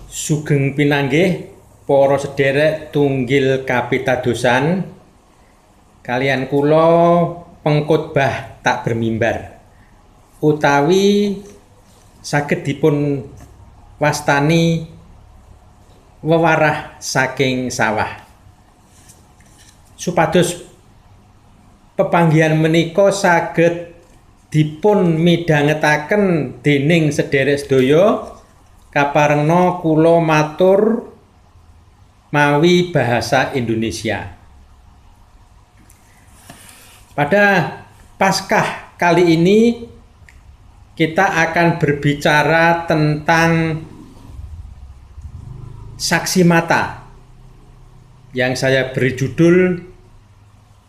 Sugeng pinanggih para sederek tunggil kapitadosan kalian kula pengkhotbah tak bermimbar utawi saged dipun wastani wewarah saking sawah. Supados pepanggihan menika saged dipun midhangetaken dening sederek sedaya, kaparengna kula matur mawi bahasa Indonesia. Pada Paskah kali ini kita akan berbicara tentang saksi mata yang saya beri judul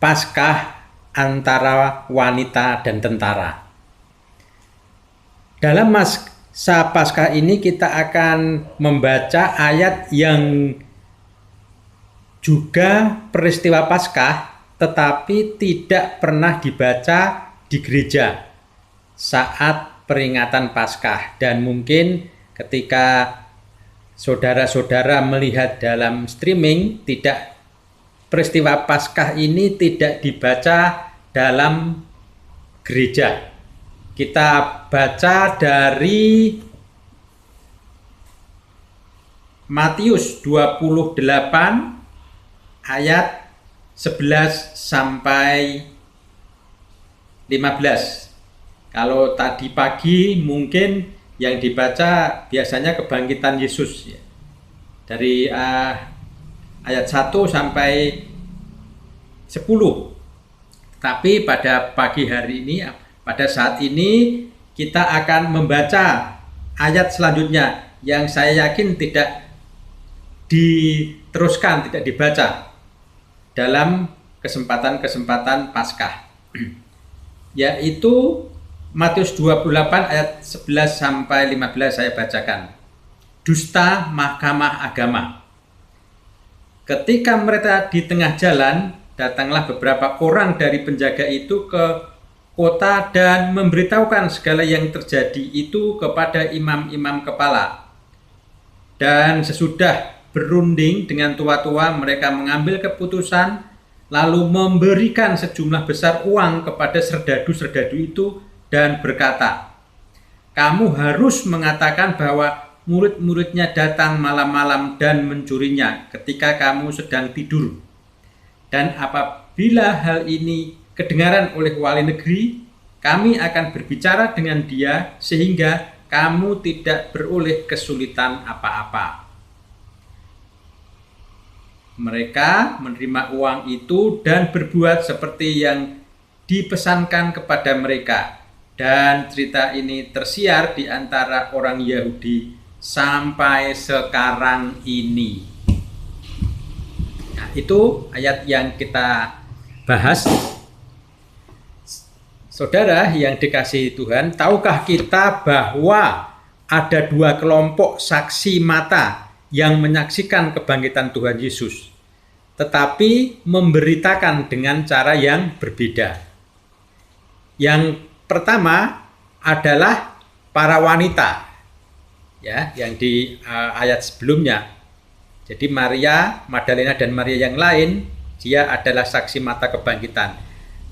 Paskah antara wanita dan tentara. Dalam masa Paskah ini kita akan membaca ayat yang juga peristiwa Paskah tetapi tidak pernah dibaca di gereja saat peringatan Paskah, dan mungkin ketika saudara-saudara melihat dalam streaming peristiwa Paskah ini tidak dibaca dalam gereja. Kita baca dari Matius 28 ayat 11 sampai 15. Kalau tadi pagi mungkin yang dibaca biasanya kebangkitan Yesus ya. Dari ayat 1 sampai 10. Tapi pada pagi hari ini, pada saat ini kita akan membaca ayat selanjutnya yang saya yakin tidak diteruskan, tidak dibaca dalam kesempatan-kesempatan Paskah. Yaitu Matius 28 ayat 11 sampai 15 saya bacakan. Dusta Mahkamah Agama. Ketika mereka di tengah jalan, datanglah beberapa orang dari penjaga itu ke kota dan memberitahukan segala yang terjadi itu kepada imam-imam kepala. Dan sesudah berunding dengan tua-tua, mereka mengambil keputusan lalu memberikan sejumlah besar uang kepada serdadu-serdadu itu dan berkata, "Kamu harus mengatakan bahwa murid-muridnya datang malam-malam dan mencurinya ketika kamu sedang tidur. Dan apabila hal ini kedengaran oleh wali negeri, kami akan berbicara dengan dia sehingga kamu tidak beroleh kesulitan apa-apa." Mereka menerima uang itu dan berbuat seperti yang dipesankan kepada mereka. Dan cerita ini tersiar di antara orang Yahudi sampai sekarang ini. Nah, itu ayat yang kita bahas. Saudara yang dikasihi Tuhan, tahukah kita bahwa ada dua kelompok saksi mata yang menyaksikan kebangkitan Tuhan Yesus, tetapi memberitakan dengan cara yang berbeda. Yang pertama adalah para wanita, ya, yang di ayat sebelumnya. Jadi Maria Magdalena dan Maria yang lain, dia adalah saksi mata kebangkitan.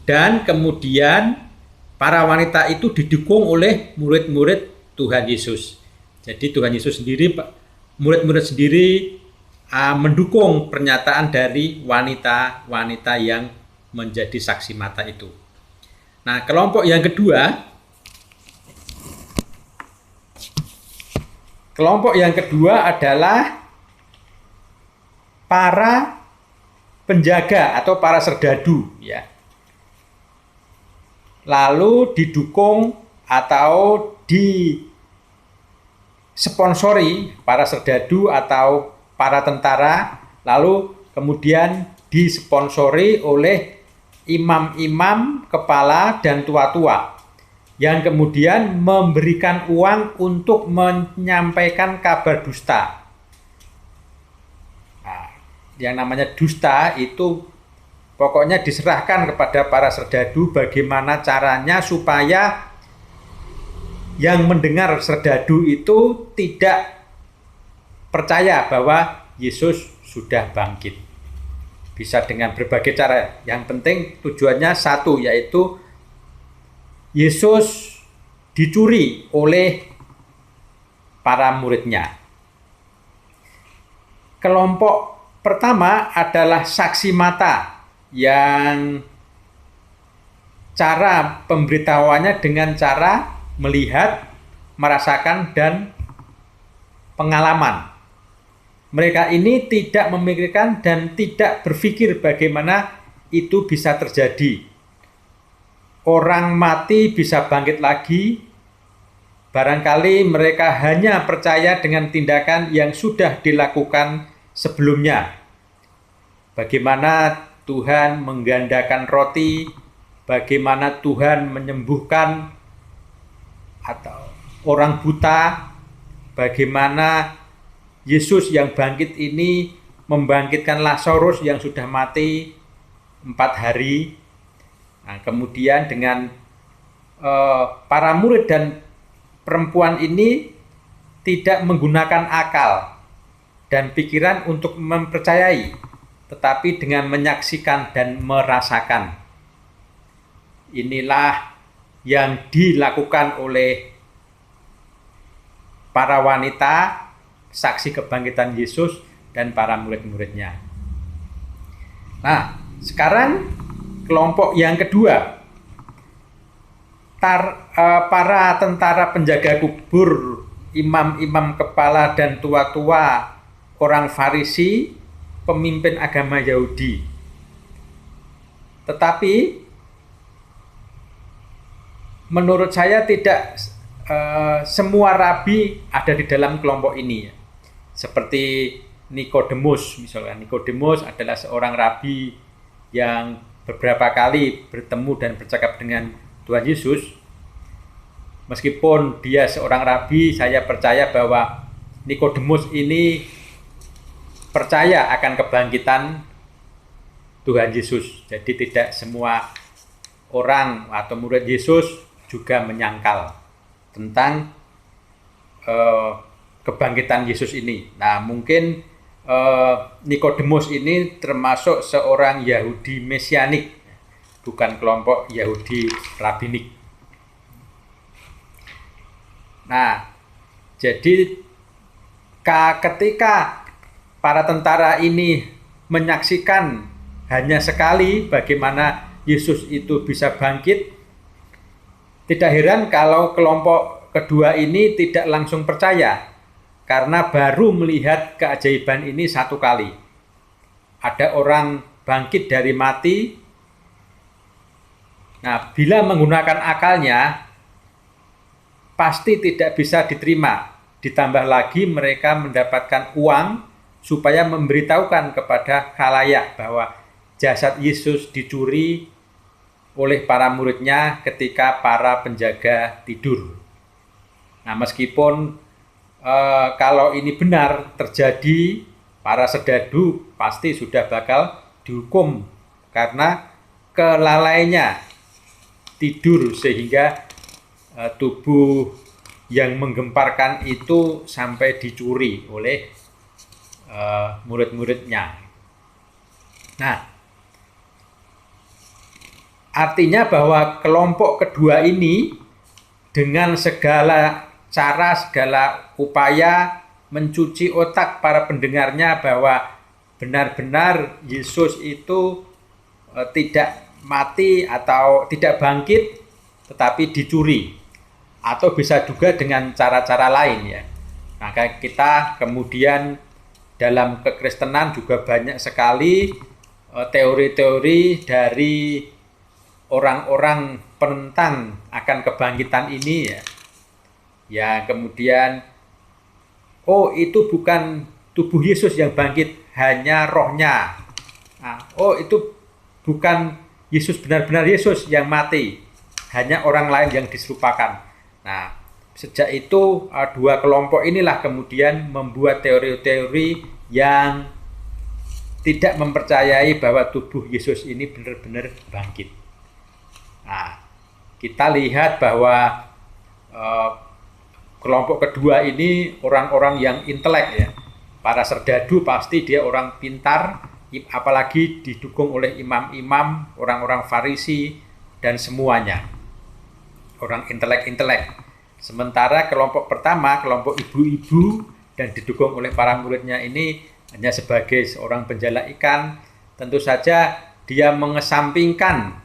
Dan kemudian para wanita itu didukung oleh murid-murid Tuhan Yesus. Jadi Tuhan Yesus sendiri, murid-murid sendiri mendukung pernyataan dari wanita-wanita yang menjadi saksi mata itu. Nah, kelompok yang kedua adalah para penjaga atau para serdadu, ya. Lalu didukung atau disponsori para serdadu atau para tentara, lalu kemudian disponsori oleh imam-imam kepala dan tua-tua yang kemudian memberikan uang untuk menyampaikan kabar dusta. Nah, yang namanya dusta itu pokoknya diserahkan kepada para serdadu bagaimana caranya supaya yang mendengar serdadu itu tidak percaya bahwa Yesus sudah bangkit. Bisa dengan berbagai cara. Yang penting tujuannya satu, yaitu Yesus dicuri oleh para muridnya. Kelompok pertama adalah saksi mata yang cara pemberitahuannya dengan cara melihat, merasakan, dan pengalaman. Mereka ini tidak memikirkan dan tidak berpikir bagaimana itu bisa terjadi. Orang mati bisa bangkit lagi. Barangkali mereka hanya percaya dengan tindakan yang sudah dilakukan sebelumnya. Bagaimana Tuhan menggandakan roti, bagaimana Tuhan menyembuhkan atau orang buta, bagaimana Yesus yang bangkit ini membangkitkan Lazarus yang sudah mati 4 hari. Nah, kemudian dengan para murid dan perempuan ini tidak menggunakan akal dan pikiran untuk mempercayai, tetapi dengan menyaksikan dan merasakan. Inilah yang dilakukan oleh para wanita, saksi kebangkitan Yesus, dan para murid-muridnya. Nah, sekarang kelompok yang kedua, para tentara penjaga kubur, imam-imam kepala dan tua-tua, orang Farisi, pemimpin agama Yahudi. Tetapi menurut saya tidak semua rabi ada di dalam kelompok ini. Seperti Nikodemus, misalnya Nikodemus adalah seorang rabi yang beberapa kali bertemu dan bercakap dengan Tuhan Yesus. Meskipun dia seorang rabi, saya percaya bahwa Nikodemus ini percaya akan kebangkitan Tuhan Yesus. Jadi tidak semua orang atau murid Yesus juga menyangkal tentang kebangkitan Yesus ini. Nah, mungkin Nikodemus ini termasuk seorang Yahudi mesianik, bukan kelompok Yahudi rabinik. Nah, jadi ketika para tentara ini menyaksikan hanya sekali bagaimana Yesus itu bisa bangkit, tidak heran kalau kelompok kedua ini tidak langsung percaya, karena baru melihat keajaiban ini satu kali. Ada orang bangkit dari mati. Nah, bila menggunakan akalnya, pasti tidak bisa diterima. Ditambah lagi mereka mendapatkan uang supaya memberitahukan kepada khalayak bahwa jasad Yesus dicuri oleh para muridnya ketika para penjaga tidur. Nah, meskipun kalau ini benar terjadi, para sedadu pasti sudah bakal dihukum karena kelalaiannya tidur sehingga tubuh yang menggemparkan itu sampai dicuri oleh murid-muridnya. Nah, artinya bahwa kelompok kedua ini dengan segala cara, segala upaya mencuci otak para pendengarnya bahwa benar-benar Yesus itu tidak mati atau tidak bangkit, tetapi dicuri. Atau bisa juga dengan cara-cara lain ya. Maka kita kemudian dalam kekristenan juga banyak sekali teori-teori dari orang-orang penentang akan kebangkitan ini ya. Ya, kemudian itu bukan tubuh Yesus yang bangkit, hanya rohnya. Nah, itu bukan Yesus, benar-benar Yesus yang mati, hanya orang lain yang diserupakan. Nah, sejak itu dua kelompok inilah kemudian membuat teori-teori yang tidak mempercayai bahwa tubuh Yesus ini benar-benar bangkit. Nah, kita lihat bahwa kelompok kedua ini orang-orang yang intelek ya, para serdadu pasti dia orang pintar, apalagi didukung oleh imam-imam, orang-orang Farisi, dan semuanya. Orang intelek-intelek. Sementara kelompok pertama, kelompok ibu-ibu, dan didukung oleh para muridnya ini hanya sebagai seorang penjala ikan. Tentu saja dia mengesampingkan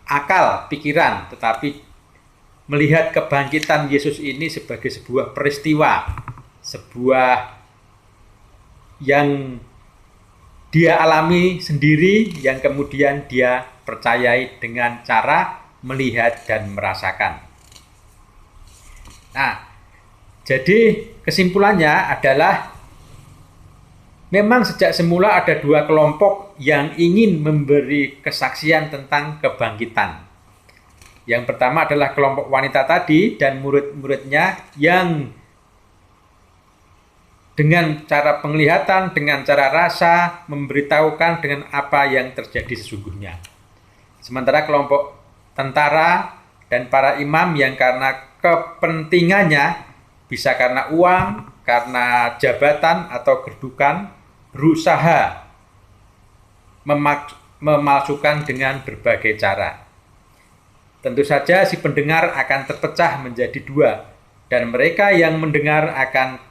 akal, pikiran, tetapi melihat kebangkitan Yesus ini sebagai sebuah peristiwa, sebuah yang dia alami sendiri, yang kemudian dia percayai dengan cara melihat dan merasakan. Nah, jadi kesimpulannya adalah memang sejak semula ada dua kelompok yang ingin memberi kesaksian tentang kebangkitan. Yang pertama adalah kelompok wanita tadi dan murid-muridnya yang dengan cara penglihatan, dengan cara rasa, memberitahukan dengan apa yang terjadi sesungguhnya. Sementara kelompok tentara dan para imam yang karena kepentingannya, bisa karena uang, karena jabatan atau kedudukan, berusaha memalsukan dengan berbagai cara. Tentu saja si pendengar akan terpecah menjadi dua, dan mereka yang mendengar akan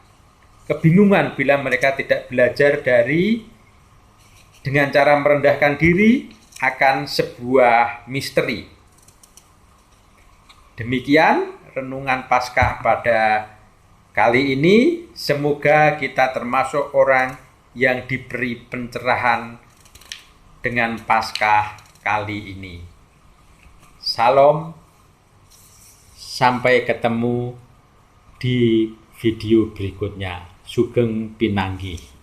kebingungan bila mereka tidak belajar dengan cara merendahkan diri akan sebuah misteri. Demikian renungan Paskah pada kali ini. Semoga kita termasuk orang yang diberi pencerahan dengan Paskah kali ini. Salam, sampai ketemu di video berikutnya. Sugeng Pinanggi.